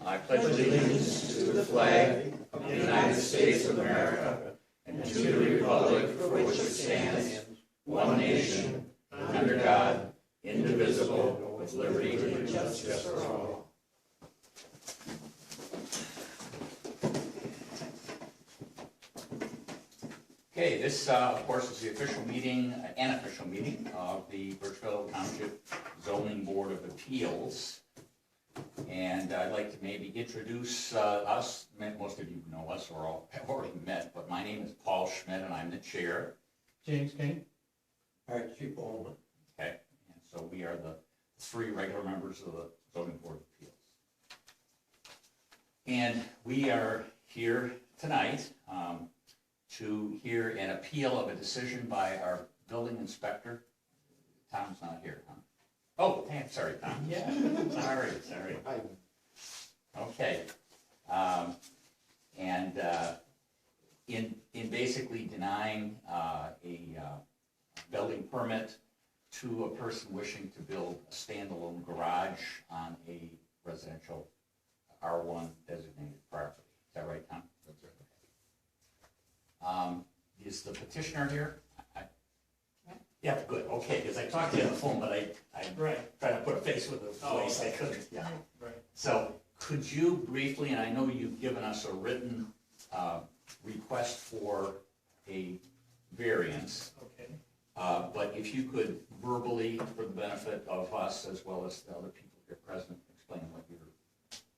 I pledge allegiance to the flag of the United States of America and to the republic for which it stands, one nation, under God, indivisible, with liberty and justice for all. Okay, this, of course, is the official meeting, an official meeting of the Burtchville Township Zoning Board of Appeals. And I'd like to maybe introduce us. Most of you know us or all have already met, but my name is Paul Schmidt and I'm the chair. James King. Archie Bowman. Okay, and so we are the three regular members of the Zoning Board of Appeals. And we are here tonight to hear an appeal of a decision by our building inspector. Tom's not here, huh? Oh, damn, sorry, Tom. Yeah. Sorry. Okay. In basically denying a building permit to a person wishing to build a standalone garage on a residential R1 designated property. Is that right, Tom? That's right. Is the petitioner here? Yeah, good, okay, because I talked to you on the phone, but I tried to put a face with the voice, I couldn't. Yeah. Right. So could you briefly, and I know you've given us a written request for a variance, Okay. but if you could verbally, for the benefit of us as well as the other people here present, explain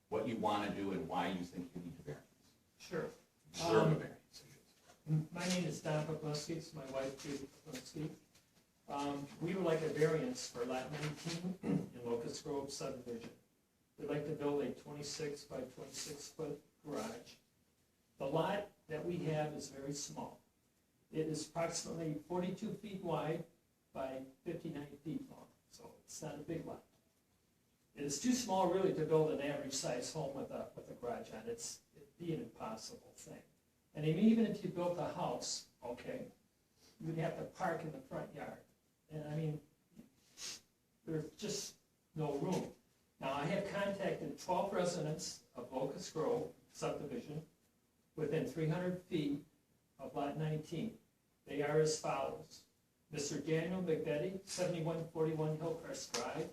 what you want to do and why you think you need a variance. Sure. Deserve a variance. My name is Don Poplinski, it's my wife, Judy Poplinski. We would like a variance for lot 19 in Locust Grove subdivision. We'd like to build a 26 by 26 foot garage. The lot that we have is very small. It is approximately 42 feet wide by 59 feet long, so it's not a big lot. It is too small really to build an average size home with a garage on it. It'd be an impossible thing. And even if you built a house, okay, you'd have to park in the front yard. And I mean, there's just no room. Now, I have contacted 12 residents of Locust Grove subdivision within 300 feet of lot 19. They are as follows. Mr. Daniel McBetty, 7141 Hillcrest Drive.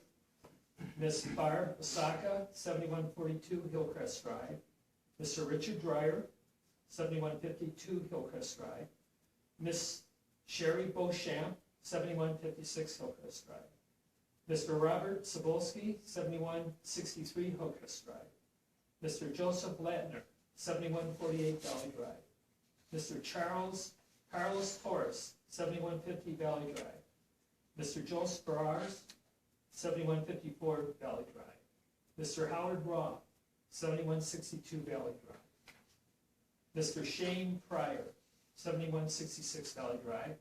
Ms. Barb Osaka, 7142 Hillcrest Drive. Mr. Richard Dreyer, 7152 Hillcrest Drive. Ms. Sherry Beauchamp, 7156 Hillcrest Drive. Mr. Robert Cebulski, 7163 Hillcrest Drive. Mr. Joseph Latner, 7148 Valley Drive. Mr. Carlos Torres, 7150 Valley Drive. Mr. Joe Sparars, 7154 Valley Drive. Mr. Howard Raw, 7162 Valley Drive. Mr. Shane Pryor, 7166 Valley Drive.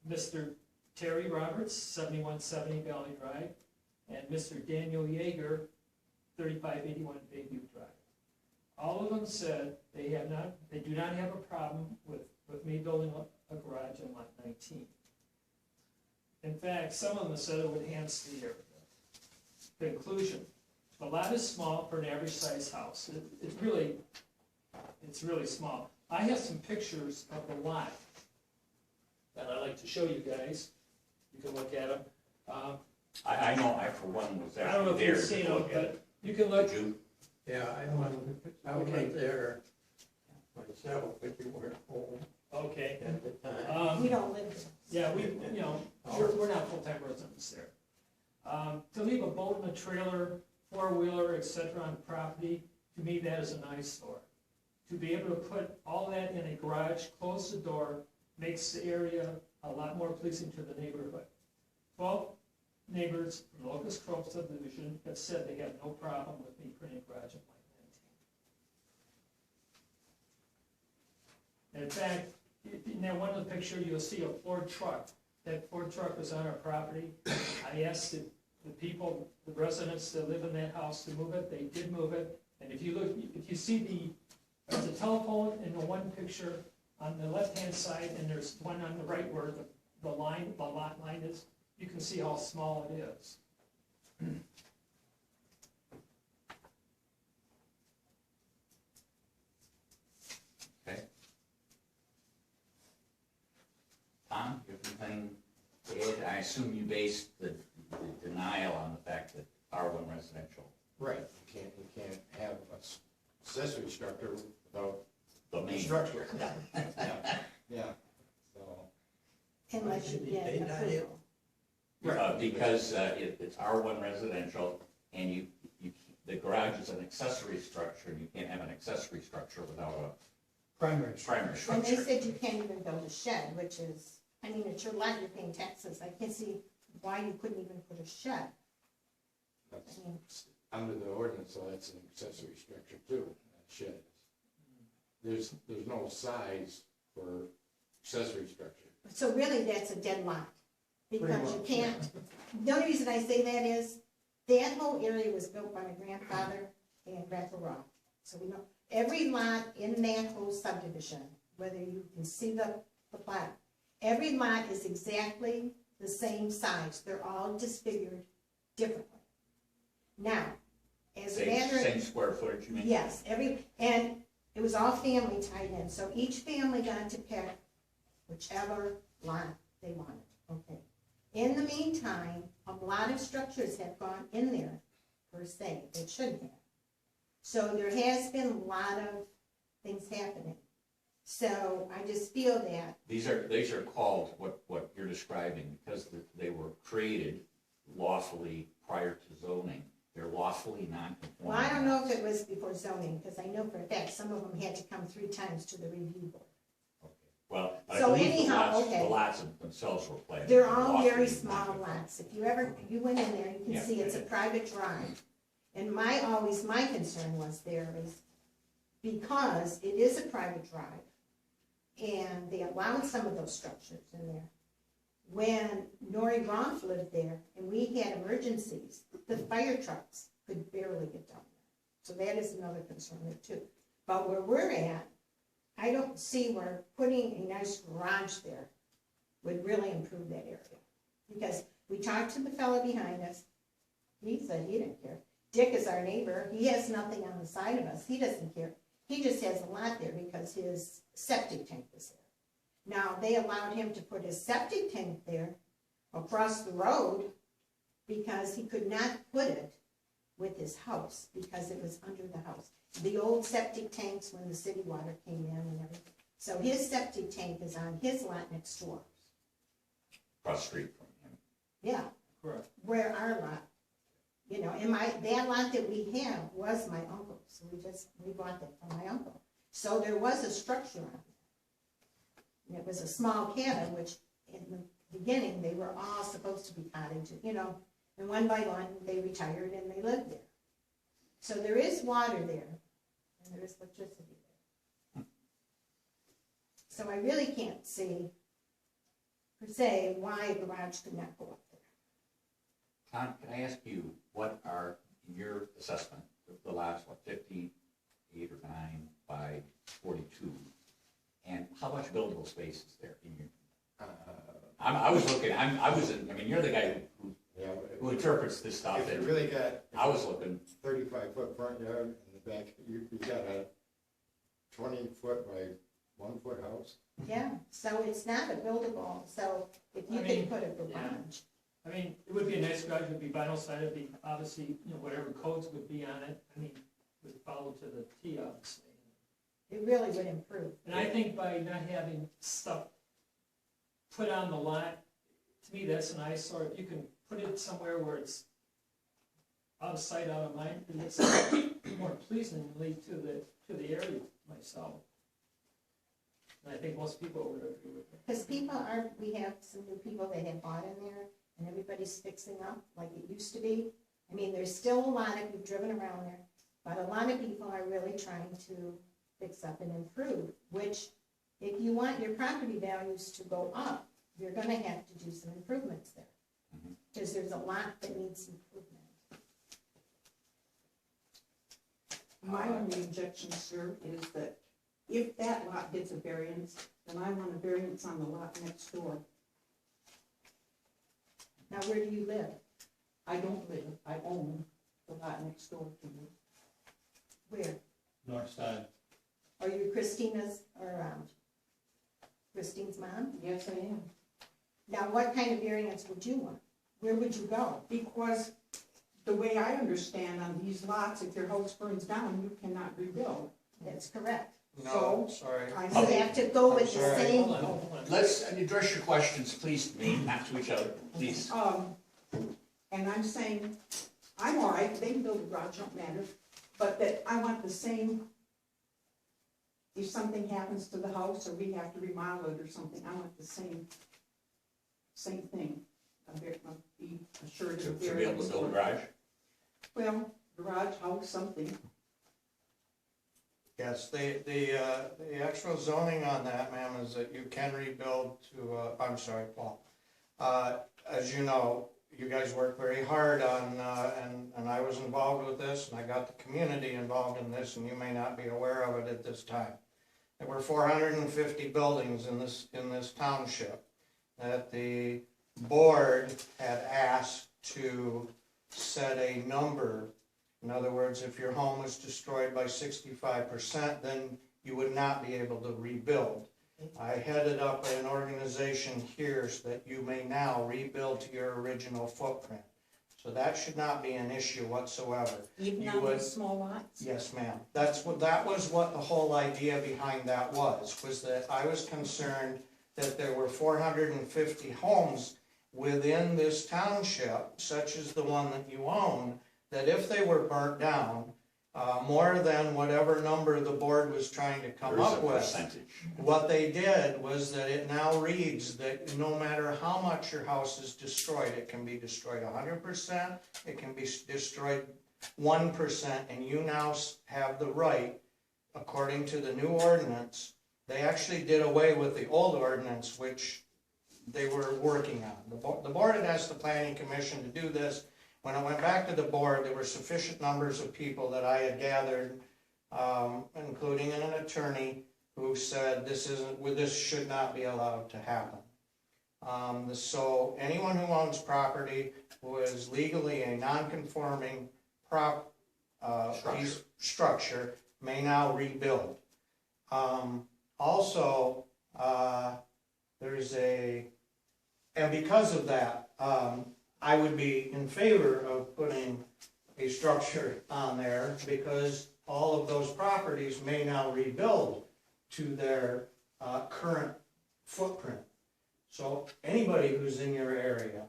Mr. Terry Roberts, 7170 Valley Drive. And Mr. Daniel Yeager, 3581 Bayview Drive. All of them said they do not have a problem with me building a garage on lot 19. In fact, some of them said it would enhance the area. Conclusion: the lot is small for an average size house. It's really small. I have some pictures of the lot that I'd like to show you guys. You can look at them. I know I, for one, was I don't know if there you've seen to them, look at but it. you can look. Did you? Yeah, I went there myself, but you weren't home Okay. at the time. We don't live there. Yeah, we're not full-time residents there. To leave a boat and a trailer, four-wheeler, etc. on property, to me that is an eyesore. To be able to put all that in a garage, close the door, makes the area a lot more pleasing to the neighborhood. 12 neighbors from the Locust Grove subdivision have said they have no problem with me putting a garage on lot 19. In fact, in that one of the picture, you'll see a Ford truck. That Ford truck was on our property. I asked the people, the residents that live in that house to move it. They did move it. And if you see there's a telephone in the one picture on the left-hand side, and there's one on the right where the lot line is. You can see how small it is. I assume you based the denial on the fact that R1 residential. Right, you can't have a accessory structure without The a main. structure. Yeah, so, Unless you get They not able- approval. Because it's R1 residential, and the garage is an accessory structure, and you can't have an accessory structure without a Primary. primary And they structure. said you can't even build a shed, which is, I mean, it's your lot, you're paying taxes. I can't see why you couldn't even put a shed. that's, I mean, under the ordinance, so that's an accessory structure too, that shed is. There's no size for accessory structure. so really, that's a dead lot. Because Pretty you much, can't, the only reason I say that is, that whole area was built by my grandfather and Grandpa Roth. So we know, every lot in that whole subdivision, whether you can see the plot, every lot is exactly the same size. They're all disfigured differently. Now, as a matter of. Same square footage, you mean? Yes, and it was all family tied in, so each family got to pick whichever lot they wanted, okay? In the meantime, a lot of structures have gone in there, per se, that shouldn't have. So there has been a lot of things happening. So I just feel that, These are called, what you're describing, because they were created lawfully prior to zoning. They're lawfully non-conforming. well, I don't know if it was before zoning, because I know for a fact, some of them had to come 3 times to the review board. Okay. Well, I So believe anyhow, the okay. lots themselves were planted. They're all very lawfully small non-conforming. lots. If you went in there, you can Yeah. see it's a private drive. And my concern was there is, because it is a private drive, and they allowed some of those structures in there. When Nori Roth lived there, and we had emergencies, the fire trucks could barely get down there. So that is another concern there too. But where we're at, I don't see where putting a nice garage there would really improve that area. Because we talked to the fellow behind us, he said he didn't care. Dick is our neighbor, he has nothing on the side of us, he doesn't care. He just has a lot there because his septic tank was there. Now, they allowed him to put his septic tank there across the road because he could not put it with his house because it was under the house. The old septic tanks when the city water came in and everything. So his septic tank is on his lot next door. Across the street from him. Yeah, Correct. where our lot, you know, and that lot that we have was my uncle's. So we bought that from my uncle. So there was a structure on it. And it was a small cabin, which in the beginning, they were all supposed to be cottages, you know, and one by one, they retired and they lived there. So there is water there, and there is electricity there. So I really can't see, per se, why a garage could not go up there. Tom, can I ask you, what are, in your assessment, the lots, 58 or 9 by 42? And how much buildable space is there in your? I mean, you're the guy Yeah, who interprets this stuff. if you And really got I was looking, 35-foot front yard in the back, you got a 20-foot by 1-foot house. Yeah, so it's not a buildable, so if you I could mean, put a yeah. garage. I mean, it would be a nice garage, it would be vinyl sided, it'd be obviously, you know, whatever codes would be on it, I mean, would follow to the T, obviously. It really would improve. And I think by not having stuff put on the lot, to me, that's an eyesore. If you can put it somewhere where it's out of sight, out of mind, it looks more pleasingly to the area myself. And I think most people would agree with me. Because we have some new people that have bought in there, and everybody's fixing up like it used to be. I mean, there's still a lot of, we've driven around there, but a lot of people are really trying to fix up and improve, which if you want your property values to go up, you're gonna have to do some improvements there. Because there's a lot that needs improvement. My only objection, sir, is that if that lot gets a variance, then I want a variance on the lot next door. Now, where do you live? I don't live, I own the lot next door to me. Where? North side. Are you Christina's, or Christine's mom? Yes, I am. Now, what kind of variance would you want? Where would you go? Because the way I understand on these lots, if your house burns down, you cannot rebuild. That's correct. No, sorry. I So you say, have to go with the I'm sorry. same, Hold on, hold on. Let's address your questions, please, to me, not to each other, please. and I'm saying, I'm all right, they can build a garage, don't matter, but that I want the same, if something happens to the house or we have to remodel it or something, I want the same thing. I'll be assured To of be able to build a garage? Well, garage, house, something. Yes, the actual zoning on that, ma'am, is that you can rebuild to, I'm sorry, Paul. As you know, you guys work very hard on, and I was involved with this, and I got the community involved in this, and you may not be aware of it at this time. There were 450 buildings in this township that the board had asked to set a number. In other words, if your home was destroyed by 65%, then you would not be able to rebuild. I headed up an organization here so that you may now rebuild to your original footprint. So that should not be an issue whatsoever. Even You on would- those small lots? Yes, ma'am. That was what the whole idea behind that was that I was concerned that there were 450 homes within this township, such as the one that you own, that if they were burnt down, more than whatever number the board was trying to come There's up a with, percentage. what they did was that it now reads that no matter how much your house is destroyed, it can be destroyed 100%, it can be destroyed 1%, and you now have the right, according to the new ordinance. They actually did away with the old ordinance, which they were working on. The board had asked the planning commission to do this. When I went back to the board, there were sufficient numbers of people that I had gathered, including an attorney, who said this should not be allowed to happen. So anyone who owns property who is legally a non-conforming structure may now rebuild. Also, and because of that, I would be in favor of putting a structure on there, because all of those properties may now rebuild to their current footprint. So anybody who's in your area,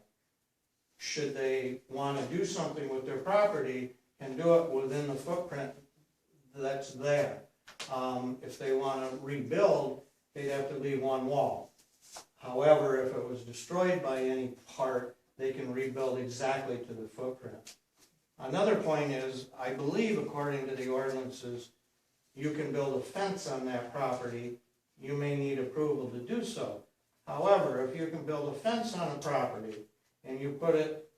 should they want to do something with their property, can do it within the footprint that's there. If they want to rebuild, they'd have to leave one wall. However, if it was destroyed by any part, they can rebuild exactly to the footprint. Another point is, I believe according to the ordinances, you can build a fence on that property. You may need approval to do so. However, if you can build a fence on a property and you put it,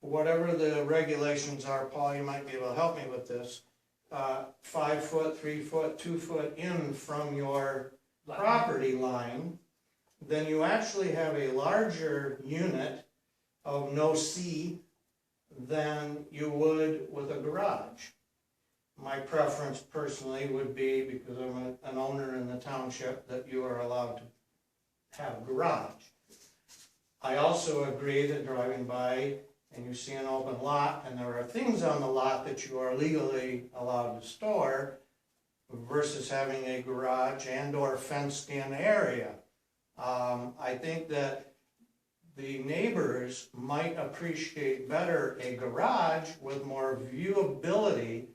whatever the regulations are, Paul, you might be able to help me with this, 5 foot, 3 foot, 2 foot in from your property line, then you actually have a larger unit of no C than you would with a garage. My preference personally would be, because I'm an owner in the township, that you are allowed to have a garage. I also agree that driving by and you see an open lot and there are things on the lot that you are legally allowed to store versus having a garage and or fenced in area. I think that the neighbors might appreciate better a garage with more viewability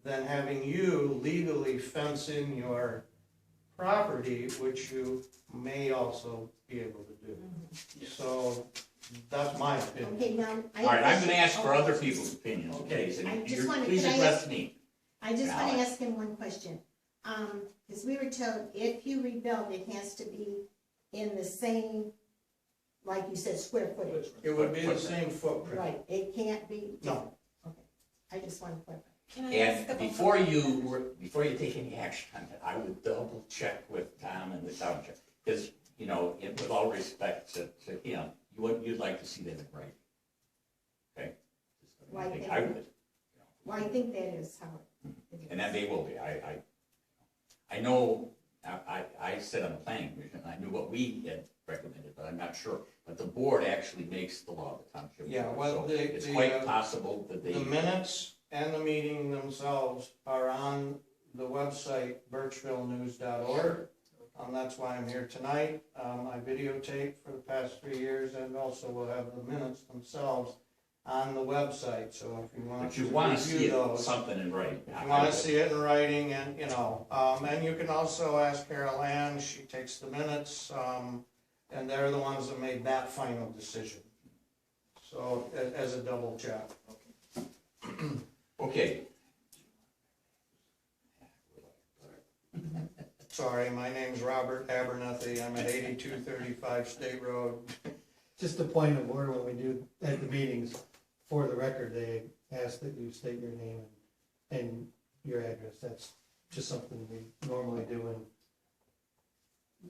than having you legally fence in your property, which you may also be able to do. So that's my opinion. okay, now. All right, I'm gonna ask for other people's opinions, Okay. please, and I just you're- wanna- please can I address ask- me. I just want to Now, ask him one question. Because we were told if you rebuild, it has to be in the same, like you said, square footage. It would be the same footprint. Right, it can't be. No. Okay, I just want to clarify. And before you take any action on it, I would double check with Tom and the township, because, you know, with all respect to him, you'd like to see that in writing. Okay? Well, I think- I would. Well, I think that is how it is. And then they will be. I know, I sit on the planning commission, and I knew what we had recommended, but I'm not sure. But the board actually makes the law, the township. Yeah, board, well, so it's quite possible that they. The minutes and the meeting themselves are on the website burtchvillenews.org. That's why I'm here tonight. I videotaped for the past 3 years, and also will have the minutes themselves on the website, so if you want But to you wanna review see it, those. something in writing. If you wanna see it in writing, and, and you can also ask Carol Ann, she takes the minutes, and they're the ones that made that final decision. So, as a double check. Okay. Sorry, my name's Robert Abernathy, I'm at 8235 State Road. Just a point of order, when we do at the meetings, for the record, they ask that you state your name and your address. That's just something we normally do, and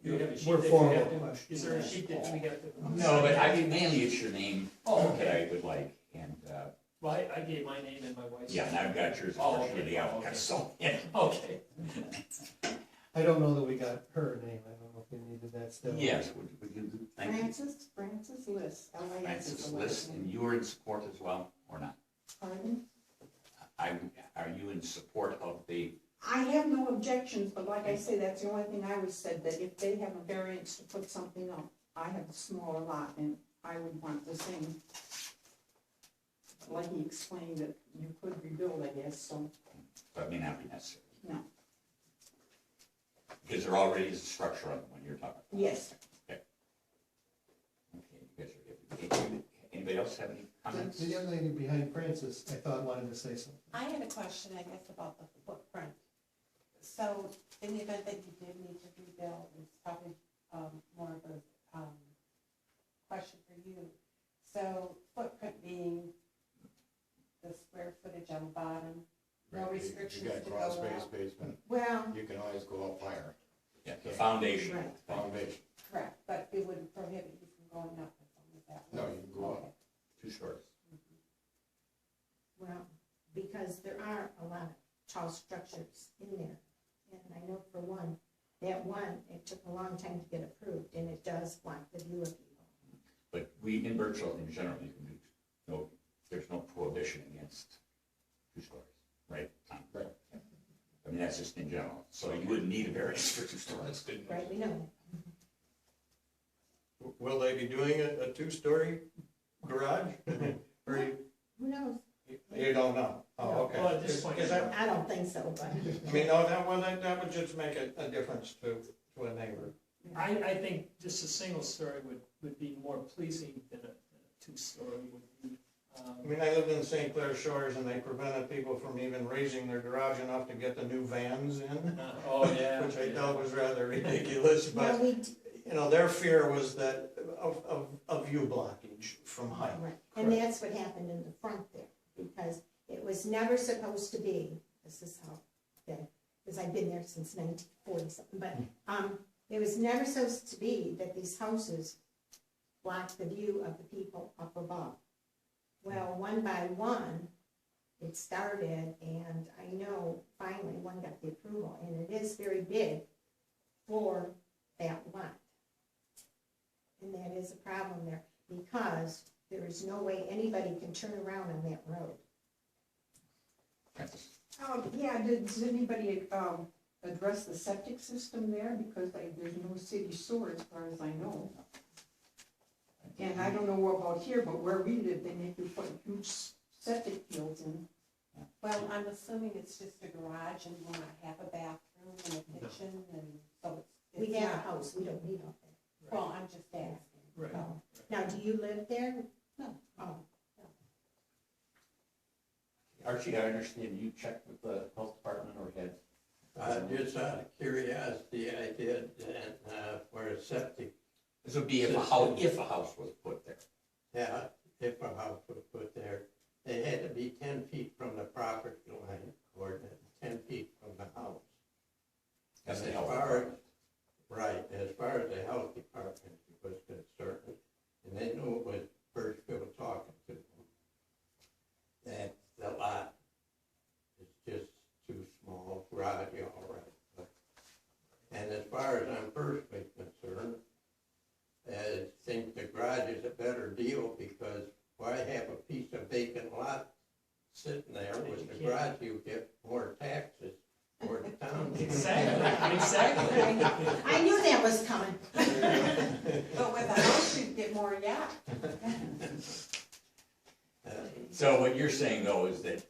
Do you have a sheet we're that we formal have to- questions. Is there a sheet that we have to? No, but I mean, mainly it's your name Oh, that okay. I would like, and, Well, I gave my name and my wife's. yeah, and I've got yours, of Oh, course, okay. you're the applicant, Okay. so, yeah. Okay. I don't know that we got her name. I don't know if we needed that still. Yes, would you, thank you. Francis List, L-I-S is Francis the last List, and name. you are in support as well, or not? Pardon? Are you in support of the, I have no objections, but like I say, that's the only thing I was said, that if they have a variance to put something up, I have a smaller lot, and I would want the same. Like he explained, that you could rebuild, I guess, so, that may not be necessary? no. Because there already is a structure on the one you're talking about. Yes. Okay, you guys are good. Anybody else have any comments? The young lady behind Francis, I thought wanted to say something. I had a question, I guess, about the footprint. So, in the event that you did need to rebuild, it's probably more of a question for you. So, footprint being the square footage on the bottom, no Right, restrictions You to got go crawl space, up. basement, Well, you can always go up higher, Yeah, the foundation. Right. foundation, Correct, but it wouldn't prohibit you from going up as long as that was. no, you can go up. Okay. 2 stories. well, because there are a lot of tall structures in there. And I know for one, it took a long time to get approved, and it does block the view of people. But we, in Burtchville, in general, you can do, there's no prohibition against 2 stories, right? Tom? Right. I mean, that's just in general, so you wouldn't need a variance for 2 stories. Right, we know Will they be doing a 2-story garage? Or who knows? you don't know? Oh, okay. Well, at this point, Is that, I don't think so, but. I mean, no, that would just make a difference to a neighbor. I think just a single story would be more pleasing than a 2-story would be. I mean, I lived in St. Clair Shores, and they prevented people from even raising their garage enough to get the new vans in, Oh, yeah. which I thought was rather ridiculous, Well, but, their fear was that of view blockage from height. right, and that's what happened in the front there, because it was never supposed to be, this is how, because I've been there since 1940 something, but, it was never supposed to be that these houses blocked the view of the people up above. Well, one by one, it started, and I know finally one got the approval, and it is very big for that lot. And that is a problem there, because there is no way anybody can turn around on that road. Francis? Yeah, does anybody, address the septic system there, because there's no city sewer as far as I know. And I don't know about here, but where we live, they make you put huge septic fields in. Well, I'm assuming it's just a garage and will not have a bathroom and a kitchen, and so it's We have a not. house, we don't need all that. Well, I'm just asking. Right. Oh. Now, do you live there? No. Oh, Archie, I understand you checked with the health department or had? Just out of curiosity, I did, and where a septic, This would be if a house was put there. yeah, if a house was put there, they had to be 10 feet from the property line, or 10 feet from the house. That's the As health far as- department. Right, as far as the health department was concerned, and they knew it was Burtchville talking to them, that the lot is just too small, garage, all right. And as far as I'm personally concerned, I think the garage more taxes for the town. Exactly, exactly. I knew that was coming. But with a house, you'd get more, yeah. So what you're saying though is that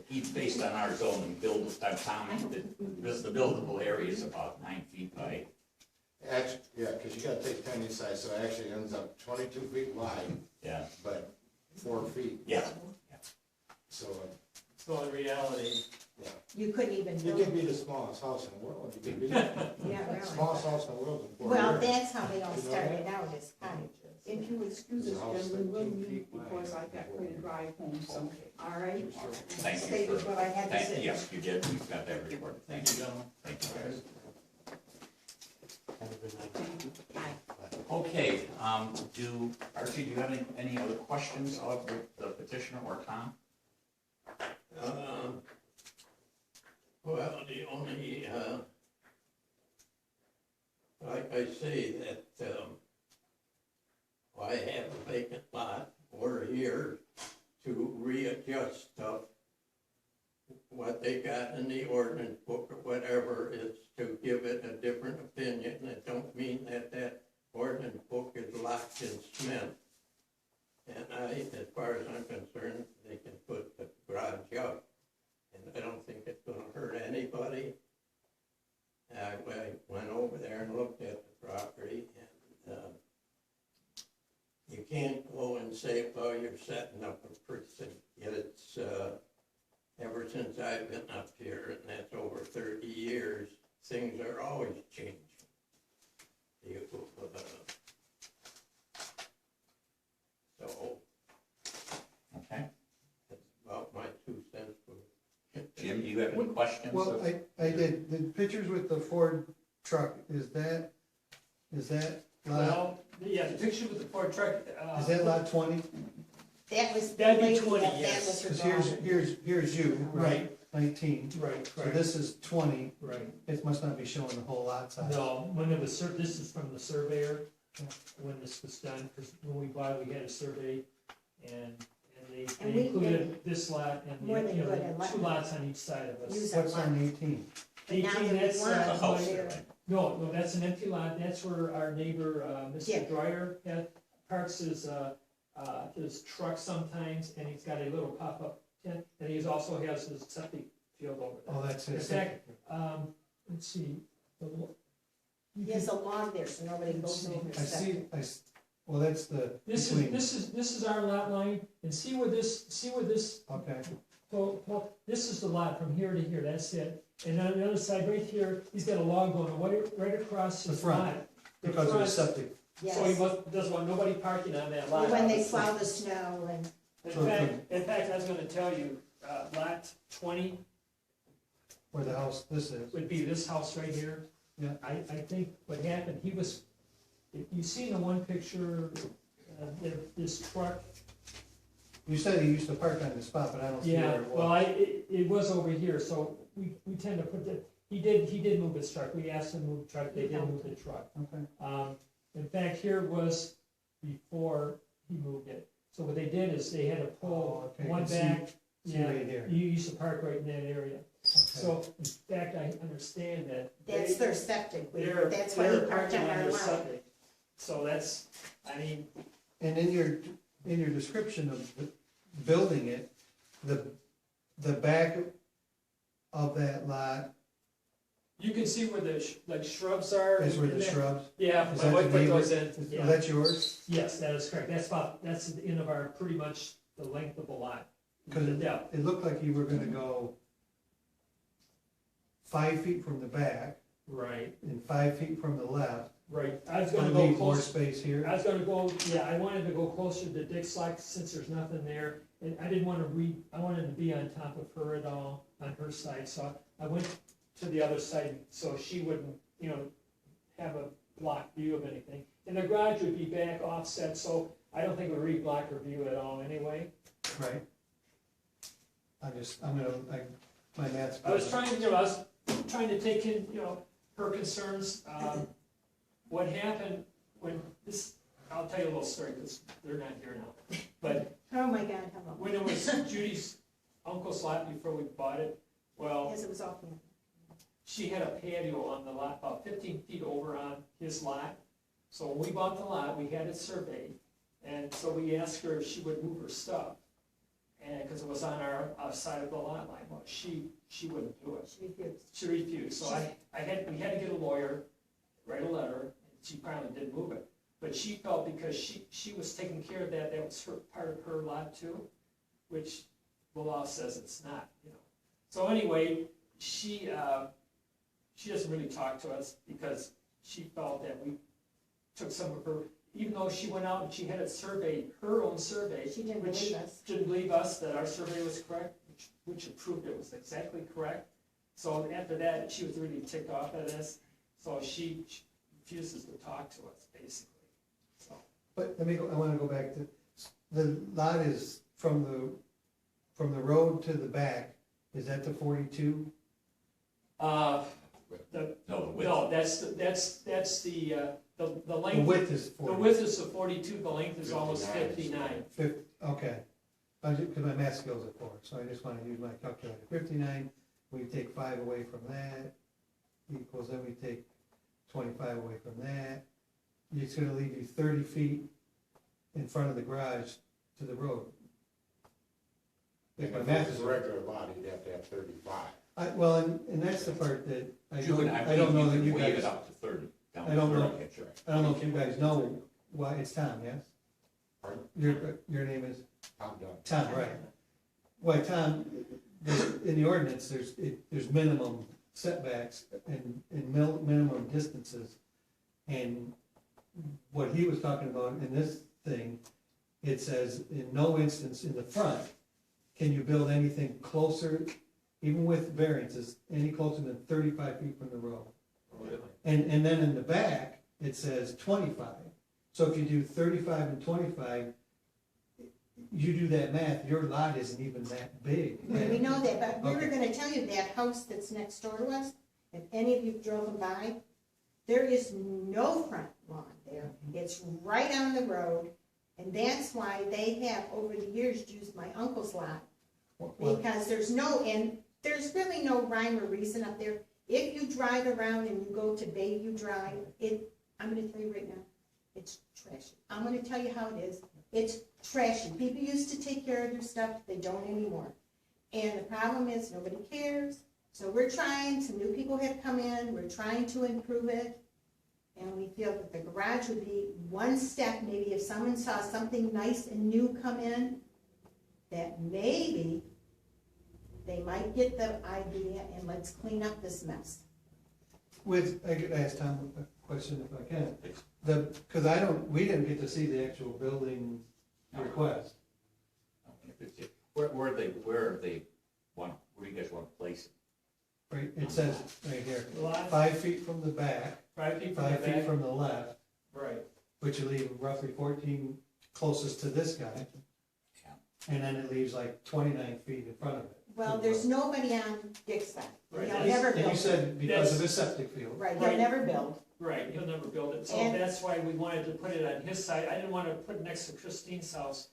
each based on our zoning build, Tom, the buildable area is about 9 feet by, Actually, yeah, because you gotta take 10 each side, so it actually ends up 22 feet wide, yeah, but 4 feet. yeah. So, So in reality, yeah. You couldn't even You build. could be the smallest house in the world. You could be Yeah, the really. smallest house in the world in 4 Well, years. that's how they all You know started out, as cottages. If you excuse us, gentlemen, we'll meet because I've got quite a drive home, so, all right? Thank you Stated for- what I had to Thank, say. yes, you did, we've got that report, thank you, gentlemen. thank you guys. Thank you. Okay, Archie, do you have any other questions of the petitioner or Tom? Well, the only, like I say, that, I have a vacant lot, we're here to readjust stuff. What they got in the ordinance book or whatever is to give it a different opinion. It don't mean that that ordinance book is locked in cement. And as far as I'm concerned, they can put the garage up. And I don't think it's gonna hurt anybody. I went over there and looked at the property, and, you can't go and say, well, you're setting up a precinct. Yet it's, ever since I've been up here, and that's over 30 years, things are always changing. So, Okay, that's about my 2 cents for Jim, do you have any questions? Well, I did, the pictures with the Ford truck, is that lot, Well, yeah, the picture with the Ford truck. is that lot 20? That was. That'd be lady 20, that yes. was her Because daughter. here's you, right, 19. Right, So this is 20, right. it must not be showing the whole lot size. No, when it was, this is from the surveyor, when this was done, because when we bought, we had a survey, and they And we included this lot and, more than you know, good at two lots on each side of us. Use What's on 18? But now that 18, we that's, want The house one there, there. right? no, that's an empty lot, that's where our neighbor, Yeah. Mr. Dryer, parks his truck sometimes, and he's got a little pop-up tent, and he also has his septic field over there. Oh, that's In his. fact, let's see, He has a log there, so nobody goes over I see, septic. well, that's the, this between, is our lot line, and see where this, okay, this is the lot from here to here, that's it. And on the other side, right here, he's got a log going right across The his front, lot. The because of the front, septic. So he Yes, doesn't want nobody parking on that lot. when they obviously. plow the snow and, In fact, I was gonna tell you, lot 20 Where the house, this is. would be this house right here. Yeah. I think what happened, he was, you see in the one picture, this truck. You said he used to park on the spot, but I don't see where Yeah, it well, was. it was over here, so we tend to put he did move his truck, we asked him to move the truck, they did move the truck. Okay, In fact, here was before he moved it, so what they did is they had to pull Oh, okay, one I see- back, see yeah, right here. you used to park right in that area. Okay. So, in fact, I understand that. that's their septic, They're, that's why he they're parked parking on on our their lot. septic. So that's, I mean, And in your description of building it, the back of that lot you can see where the like shrubs are. is where the in there. shrubs, Yeah, Is my that wife the put neighbor? those in, is yeah. that yours? Yes, that is correct, that's the end of our, pretty much the length of the lot. Because The depth, it looked like you were gonna go 5 feet from the back right, and 5 feet from the left. right, I was To gonna go leave more close, space here. I was gonna go, yeah, I wanted to go closer to Dick's lot since there's nothing there. And I didn't wanna I wanted to be on top of her at all, on her side, so I went to the other side, so she wouldn't, you know, have a blocked view of anything. And the garage would be back offset, so I don't think it would re-block her view at all anyway. Right. My math's. I was trying, I was trying to take in, her concerns. What happened when this, I'll tell you a little story, because they're not here now. But Oh my God, hello. when it was Judy's uncle's lot before we bought it, Well, Because it was off campus. she had a patio on the lot, about 15 feet over on his lot. So when we bought the lot, we had it surveyed, and so we asked her if she would move her stuff. And, because it was on our side of the lot line, well, she wouldn't do it. She refused. She refused, so we had to get a lawyer, write a letter, and she finally did move it. But she felt because she was taking care of that, that was her, part of her lot too, which the law says it's not, you know. So anyway, she doesn't really talk to us because she felt that we took some of her, even though she went out and she had it surveyed, her own survey. She didn't which believe us. Didn't believe us that our survey was correct, which it proved it was exactly correct. So after that, she was really ticked off at us, so she refuses to talk to us, basically, so. But let me go, I wanna go back to, the lot is from the road to the back, is that the 42? No, the width. No, that's the The length. width is 40. The width is the 42, the length is almost 59. Okay, because my math skills are poor, so I just wanna use my calculator. 59, we take 5 away from that, equals, then we take 25 away from that. It's gonna leave you 30 feet in front of the garage to the road. If If my it math was is a right. regular lot, you'd have to have 35. Well, and that's the part that I You don't, can, I don't know that believe you can waive guys, it up to 30. Down I to don't 30, know. that's right. I don't know if you guys know why, it's Tom, yes? Pardon? Your name is? I'm done. Tom, right. Why, Tom, in the ordinance, there's minimum setbacks and minimum distances. And what he was talking about in this thing, it says, in no instance in the front can you build anything closer, even with variances, any closer than 35 feet from the road. And then in the back, it says 25. So if you do 35 and 25, you do that math, your lot isn't even that big. We know that, but we were Okay. gonna tell you that house that's next door to us, if any of you drove by, there is no front lawn there. It's right on the road, and that's why they have, over the years, used my uncle's lot. Well, Because there's there's really no rhyme or reason up there. If you drive around and you go to Bayview Drive, I'm gonna tell you right now, it's trashy. I'm gonna tell you how it is. It's trashy. People used to take care of their stuff, they don't anymore. And the problem is, nobody cares. So we're trying, some new people have come in, we're trying to improve it. And we feel that the garage would be one step, maybe if someone saw something nice and new come in, that maybe they might get the idea and let's clean up this mess. I could ask Tom a question if I can. Because we didn't get to see the actual building request. Where do you guys want to place it? Right, it says right here, Lot, 5 feet from the back, 5 feet from the 5 feet back, from the left, right. which will leave roughly 14 closest to this guy. Yeah. And then it leaves like 29 feet in front of it. Well, there's nobody on Dick's side. Right, He'll and never And you build. said because of his septic field. Right, he'll Right. never build. Right, he'll never build it, so And- that's why we wanted to put it on his side. I didn't want to put it next to Christine's house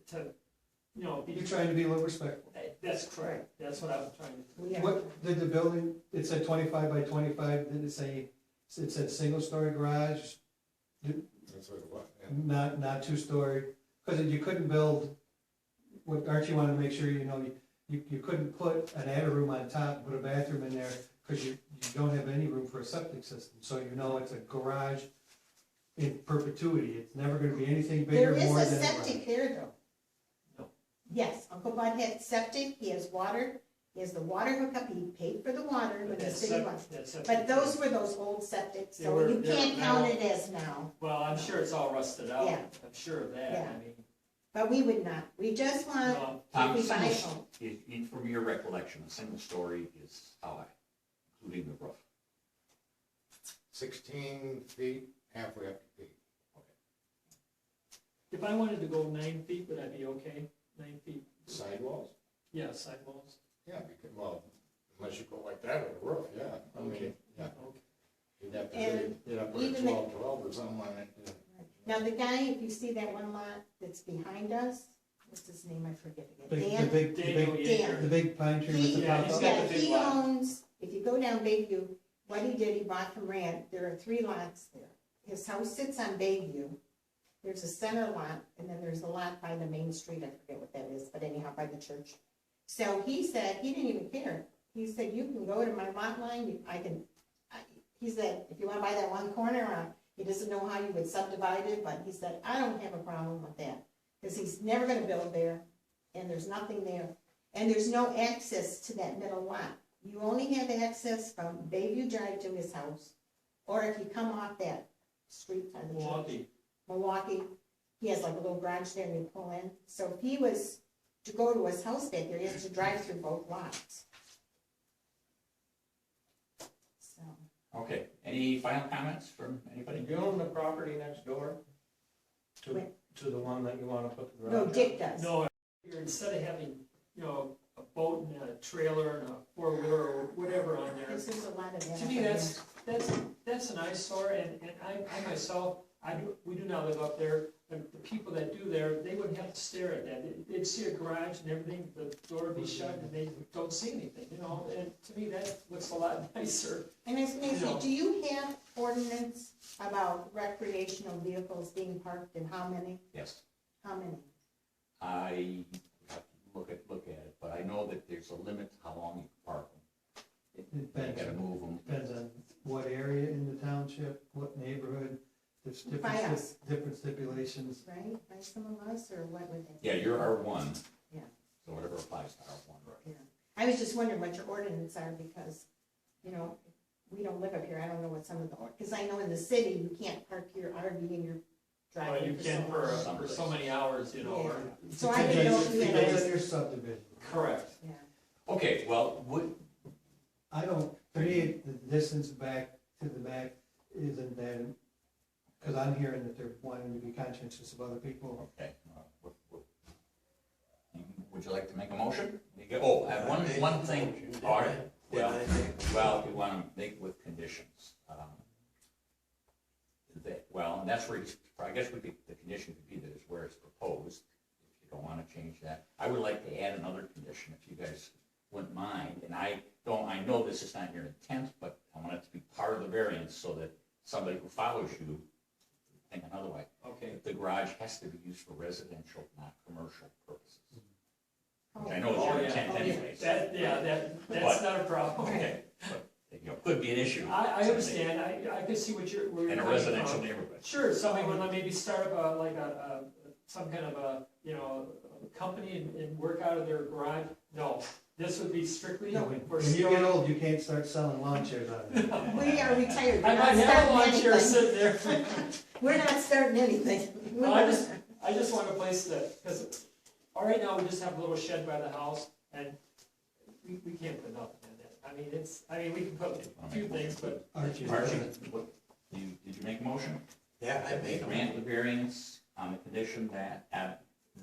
to, you know, be. You're trying to be a little respectful. That's correct, that's what I was trying to do. We are. What, did the building, it said 25 by 25, did it say, it said single-story garage, That's what it was. Yeah. not two-story? Because you couldn't build, what Archie wanted to make sure, you know, you couldn't put an attic room on top, put a bathroom in there, because you don't have any room for a septic system. So you know it's a garage in perpetuity, it's never gonna be anything There bigger, is more a than. septic there though. No. Yes, Uncle Bud had septic, he has water, he has the water hookup, he paid for the water when the That's city sep- won. that's sep- But those were those old septics, They so were- you they were can't count metal. it as now. Well, I'm sure it's all rusted out, Yeah. I'm sure of that, Yeah. I mean, But we would not, we just want, no, Tom, if we buy a single- home. from your recollection, a single story is how high, including the roof? 16 feet, halfway up to 8. if I wanted to go 9 feet, would I be okay? 9 feet? Sidewalls? Yeah, sidewalls. Yeah, because, well, unless you go like that with a roof, yeah. I mean, Okay. yeah. Okay. You'd have to, And you'd have to put a even the- 12 or something on it. Yeah. Now, the guy, if you see that one lot that's behind us, what's his name, I forget The again, big, Daniel Yeager. the big pine tree with the He, Yeah, pop he's up. got yeah, the big he lot. owns, if you go down Bayview, what he did, he bought from Rand, there are 3 lots there. His house sits on Bayview, there's a center lot, and then there's a lot by the main street, I forget what that is, but anyhow, by the church. So he said, he didn't even care, he said, you can go to my lot line, he said, if you wanna buy that one corner, he doesn't know how you would subdivide it, but he said, I don't have a problem with that, because he's never gonna build there, and there's nothing there, and there's no access to that middle lot. You only have access from Bayview Drive to his house, or if you come off that street by the church. Milwaukee, he has like a little garage there and you pull in, so if he was to go to his house back there, he has to drive through both lots. So, Okay, any final comments from anybody? Do you own the property next door to, Wait. to the one that you wanna put the garage no, on? Dick does. No, instead of having, you know, a boat and a trailer and a four-wheeler or whatever on there, This is a lot of that. to me, that's an eyesore, and I myself, we do not live up there, but the people that do there, they wouldn't have to stare at that. They'd see a garage and everything, the door would be shut, and they don't see anything, you know, and to me, that looks a lot nicer. And I was gonna say, No. do you have ordinance about recreational vehicles being parked and how many? Yes, How many? I have to look at it, but I know that there's a limit to how long you can park them. It You depends, gotta move them. depends on what area in the township, what neighborhood, there's By us. different stipulations. Right, by some of us, or what would that? Yeah, you're R1. Yeah. So whatever applies to R1, right? Yeah. I was just wondering what your ordinance are, because, you know, we don't live up here, I don't know what some of the, because I know in the city, you can't park your RV in your Well, driveway. you can for so many hours, you know, or. So I didn't know if you Depends had, on your subdivision. Correct. yeah. Okay, well, I don't, to me, the distance back to the back isn't that, because I'm hearing that they're wanting to be conscientious of other people. okay. Would you like to make a motion? Oh, I have one thing, all right. Well, if you want to make with conditions. Well, and that's where, I guess the condition could be that it's where it's proposed, if you don't want to change that. I would like to add another condition, if you guys wouldn't mind, and I know this is not your intent, but I want it to be part of the variance so that somebody who follows you think another way. Okay. The garage has to be used for residential, not commercial purposes. Oh. Which I know is Oh, your yeah. intent anyways. That's not a problem. Okay, but, you know, could be an issue. I understand, I can see where you're In a coming residential from. neighborhood. Sure, somebody would maybe start up some kind of a, you know, a company and work out of their garage. No, this would be strictly No, for when you get storage. old, you can't start selling lawn chairs out of it. We are retired, we're I not might have a lawn starting chair anything. sitting there. We're not starting anything. No, I just want a place that, because right now we just have a little shed by the house and we can't put nothing in it. I mean, we can put a few things, but Archie, Archie, did you make a motion? Yeah, I made Grant the variance on the condition that,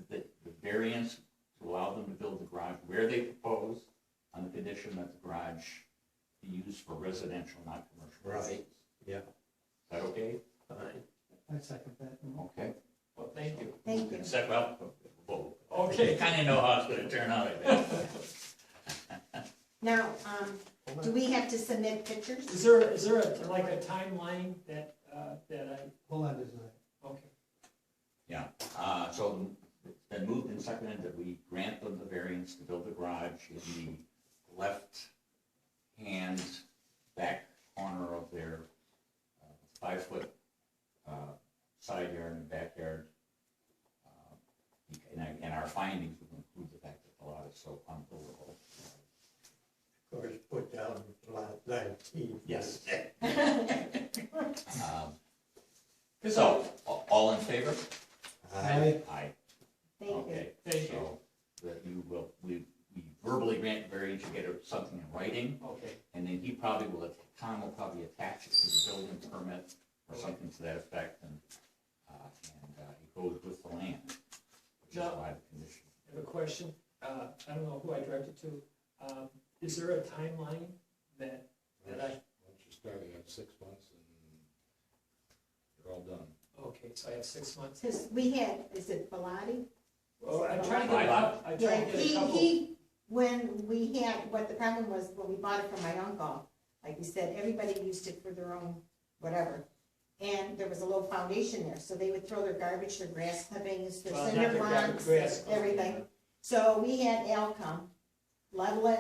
the variance to allow them to build the garage where they propose, on the condition that the garage be used for residential, not commercial. Right. purposes. Yeah. Is that okay? fine. I second that. Okay. well, thank you. Thank you. Except, well, vote. Okay. You kinda know how it's gonna turn out, I bet. Now, do we have to submit pictures? Is there like a timeline that Hold on just a second. okay. Yeah, so it's been moved and seconded that we grant them the variance to build the garage in the left-hand back corner of their 5-foot side yard and backyard. And our findings would include the fact that the lot is so unbuildable. Of course, put down lot 19. Yes. So, all in favor? Aye. Aye. Thank you. Okay, Thank you. so that we verbally grant the variance, you get something in writing, Okay, and then Tom will probably attach it to the building permit or something to that effect, and it goes with the land, which is Now- why the condition. I have a question. I don't know who I directed to. Is there a timeline that Once you start, you have 6 months and you're all done. okay, so I have 6 months. Because we had, is it Bellotti? Well, I'm trying to get a couple, I'm Yeah, trying to get a couple. when we had, what the problem was, when we bought it from my uncle, like you said, everybody used it for their own whatever. And there was a low foundation there, so they would throw their garbage, their grass clippings, their Well, not cinder their blocks, grass, everything. So we had Al come, level it,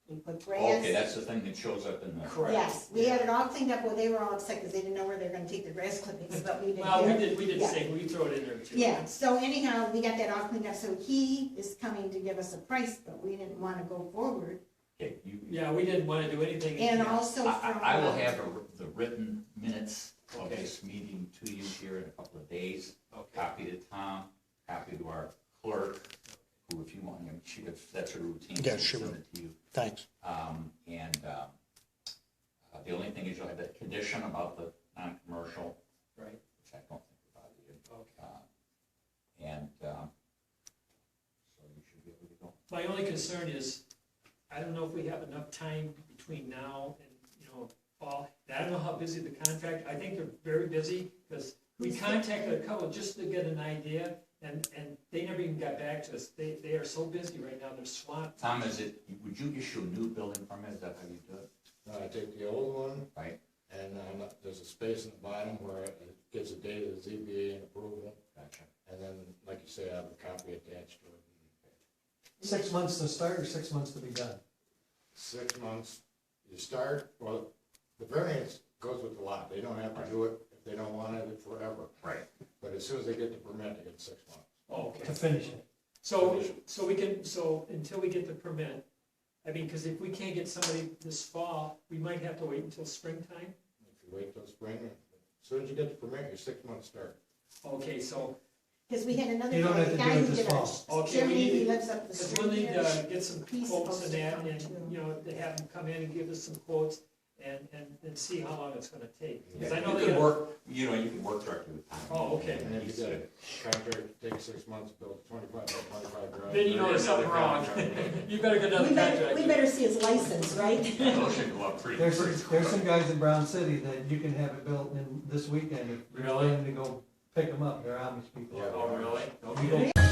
we put grass. Okay, that's the thing that shows up in the. Correct. Yes, we had it all cleaned up, well, they were all upset because they didn't know where they were gonna take their grass clippings, but we didn't Well, care. we did Yeah. say, we throw it in there too. Yeah, so anyhow, we got that all cleaned up, so he is coming to give us a price, but we didn't wanna go forward. Okay, you. Yeah, we didn't wanna do anything. And yeah. also from. I will have the written minutes of Okay. this meeting to you here in a couple of days. Okay. Copy to Tom, copy to our clerk, who if you want, I mean, that's her routine. Yeah, she'll sure. send it to you. Thanks. The only thing is you'll have that condition about the non-commercial, Right, which I don't think about it. okay. So you should be able to go. My only concern is, I don't know if we have enough time between now and, fall. And I don't know how busy the contract, I think they're very busy, because we contacted a couple just to get an idea, and they never even got back to us. They are so busy right now, they're swamped. Tom, would you issue a new building permit? Is that how you do it? I take the old one, Right? and there's a space in the bottom where it gives a date of the ZBA and approval, Gotcha. and then, like you say, I have a copy attached to it. 6 months to start or 6 months to be done? 6 months, you start, well, the variance goes with the lot, they don't have to do it if they don't want it forever. Right. But as soon as they get the permit, they get 6 months. Okay. To finish it. So until we get the permit, I mean, because if we can't get somebody this fall, we might have to wait until springtime. If you wait till spring, as soon as you get the permit, your 6 months start. Okay, so, Because we had another You don't guy, have the to guy do it who this did fall. our, Okay, Jimmy, we need he to- lives up the because street we'll need here. to get some He's quotes supposed and to that, come and, too. to have them come in and give us some quotes and see how long it's gonna take. Because I You know they can got, work, you can work directly with Tom. Oh, okay. And if you get a contract, take 6 months, build a 25 by 25 garage. then you know there's something wrong. You better get another We contract. better see his license, right? Those should go up pretty. There's some guys in Brown City that you can have it built in this weekend if you're Really? willing to go pick them up. They're Amish people. Yeah. Oh, really? You Okay. don't-